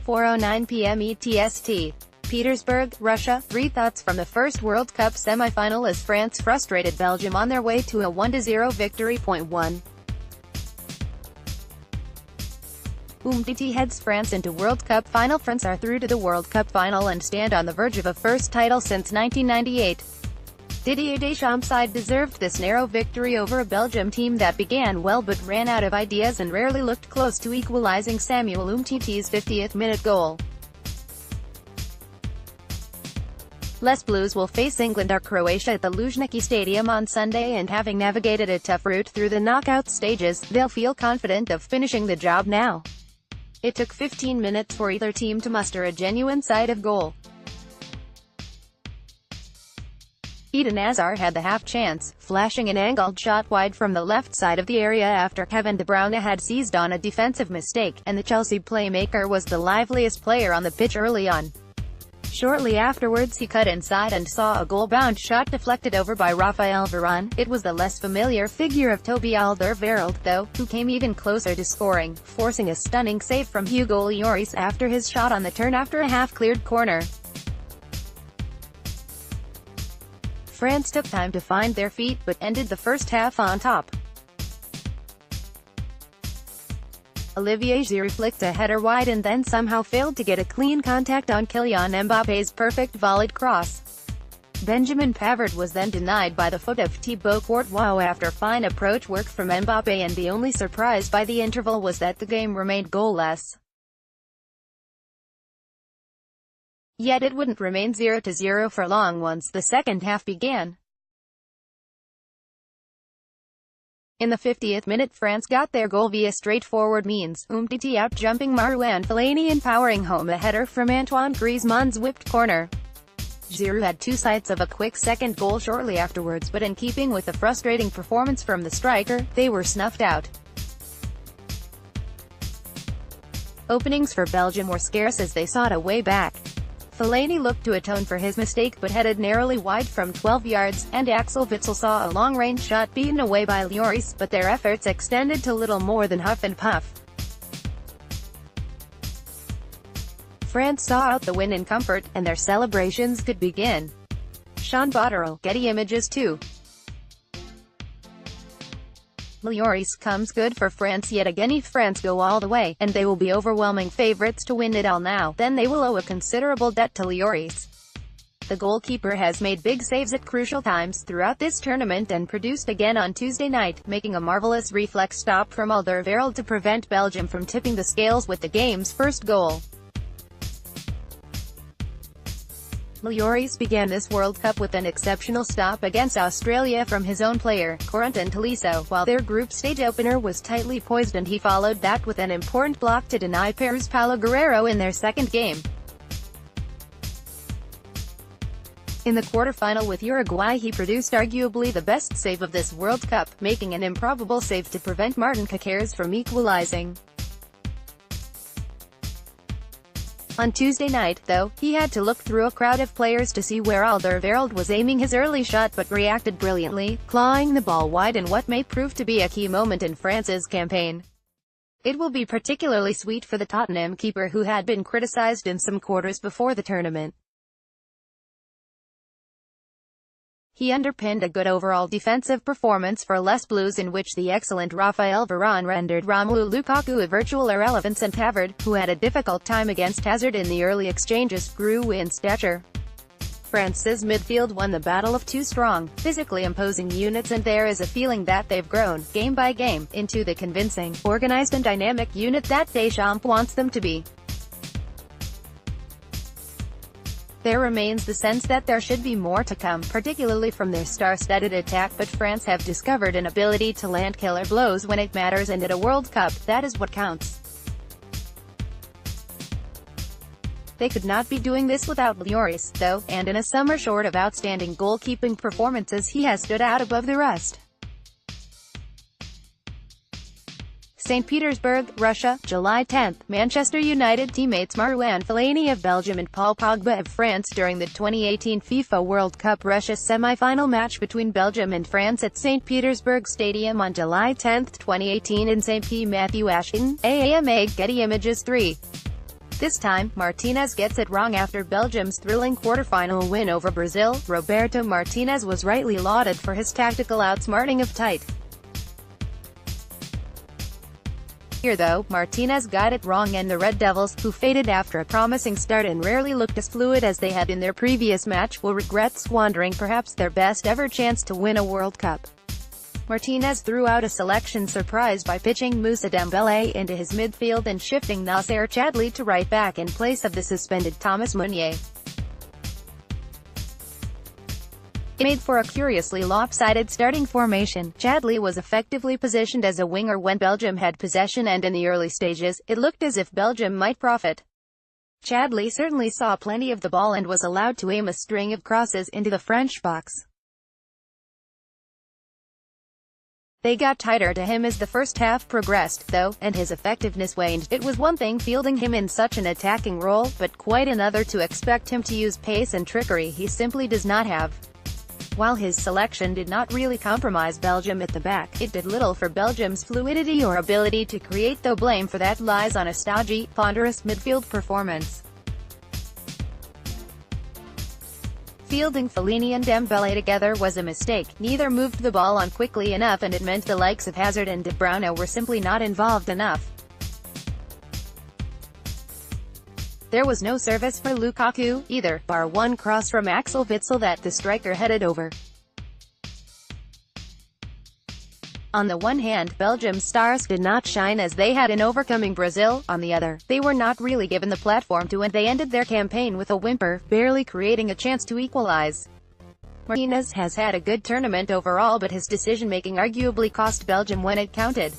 4:09 p.m. ETST. Petersburg, Russia. 3 thoughts from the first World Cup semi-final as France frustrated Belgium on their way to a 1-0 victory. 1. Umtiti heads France into World Cup final. France are through to the World Cup final and stand on the verge of a first title since 1998. Didier Deschamps' side deserved this narrow victory over a Belgium team that began well but ran out of ideas and rarely looked close to equalising Samuel Umtiti's 50th-minute goal. Les Bleus will face England or Croatia at the Luzhniki Stadium on Sunday, and having navigated a tough route through the knockout stages, they'll feel confident of finishing the job now. It took 15 minutes for either team to muster a genuine sight of goal. Eden Hazard had the half-chance, flashing an angled shot wide from the left side of the area after Kevin De Bruyne had seized on a defensive mistake, and the Chelsea playmaker was the liveliest player on the pitch early on. Shortly afterwards he cut inside and saw a goal-bound shot deflected over by Raphael Varane. It was the less familiar figure of Toby Alderweireld, though, who came even closer to scoring, forcing a stunning save from Hugo Lloris after his shot on the turn after a half-cleared corner. France took time to find their feet, but ended the first half on top. Olivier Giroud flicked a header wide and then somehow failed to get a clean contact on Kylian Mbappe's perfect volleyed cross. Benjamin Pavard was then denied by the foot of Thibaut Courtois after fine approach work from Mbappe, and the only surprise by the interval was that the game remained goalless. Yet it wouldn't remain 0-0 for long once the second half began. In the 50th minute, France got their goal via straightforward means, Umtiti out-jumping Marouane Fellaini and powering home a header from Antoine Griezmann's whipped corner. Giroud had 2 sights of a quick second goal shortly afterwards, but in keeping with the frustrating performance from the striker, they were snuffed out. Openings for Belgium were scarce as they sought a way back. Fellaini looked to atone for his mistake but headed narrowly wide from 12 yards, and Axel Witsel saw a long-range shot beaten away by Lloris, but their efforts extended to little more than huff and puff. France saw out the win in comfort, and their celebrations could begin. Sean Botterill, Getty Images 2. Lloris comes good for France yet again. If France go all the way, and they will be overwhelming favourites to win it all now, then they will owe a considerable debt to Lloris. The goalkeeper has made big saves at crucial times throughout this tournament and produced again on Tuesday night, making a marvellous reflex stop from Alderweireld to prevent Belgium from tipping the scales with the game's first goal. Lloris began this World Cup with an exceptional stop against Australia from his own player, Corentin Tolisso, while their group stage opener was tightly poised, and he followed that with an important block to deny Peru's Paulo Guerrero in their second game. In the quarter-final with Uruguay, he produced arguably the best save of this World Cup, making an improbable save to prevent Martin Caceres from equalising. On Tuesday night, though, he had to look through a crowd of players to see where Alderweireld was aiming his early shot, but reacted brilliantly, clawing the ball wide in what may prove to be a key moment in France's campaign. It will be particularly sweet for the Tottenham keeper, who had been criticised in some quarters before the tournament. He underpinned a good overall defensive performance for Les Bleus, in which the excellent Raphael Varane rendered Romelu Lukaku a virtual irrelevance, and Pavard, who had a difficult time against Hazard in the early exchanges, grew in stature. France's midfield won the battle of 2 strong, physically imposing units, and there is a feeling that they've grown, game by game, into the convincing, organized and dynamic unit that Deschamps wants them to be. There remains the sense that there should be more to come, particularly from their star-studded attack, but France have discovered an ability to land killer blows when it matters, and at a World Cup, that is what counts. They could not be doing this without Lloris, though, and in a summer short of outstanding goalkeeping performances, he has stood out above the rest. St. Petersburg, Russia, July 10. Manchester United teammates Marouane Fellaini of Belgium and Paul Pogba of France during the 2018 FIFA World Cup Russia semi-final match between Belgium and France at St. Petersburg Stadium on July 10, 2018 in St. P. Matthew Ashton, AAMA, Getty Images 3. This time, Martinez gets it wrong after Belgium's thrilling quarter-final win over Brazil. Roberto Martinez was rightly lauded for his tactical outsmarting of Tite. Here though, Martinez got it wrong and the Red Devils, who faded after a promising start and rarely looked as fluid as they had in their previous match, will regret squandering perhaps their best ever chance to win a World Cup. Martinez threw out a selection surprise by pitching Moussa Dembélé into his midfield and shifting Nasser Chadli to right back in place of the suspended Thomas Meunier. It made for a curiously lopsided starting formation. Chadli was effectively positioned as a winger when Belgium had possession, and in the early stages, it looked as if Belgium might profit. Chadli certainly saw plenty of the ball and was allowed to aim a string of crosses into the French box. They got tighter to him as the first half progressed, though, and his effectiveness waned. It was one thing fielding him in such an attacking role, but quite another to expect him to use pace and trickery he simply does not have. While his selection did not really compromise Belgium at the back, it did little for Belgium's fluidity or ability to create, though blame for that lies on a stodgy, ponderous midfield performance. Fielding Fellaini and Dembélé together was a mistake. Neither moved the ball on quickly enough, and it meant the likes of Hazard and De Bruyne were simply not involved enough. There was no service for Lukaku, either, bar one cross from Axel Witsel that the striker headed over. On the one hand, Belgium's stars did not shine as they had in overcoming Brazil. On the other, they were not really given the platform to, and they ended their campaign with a whimper, barely creating a chance to equalize. Martinez has had a good tournament overall, but his decision-making arguably cost Belgium when it counted.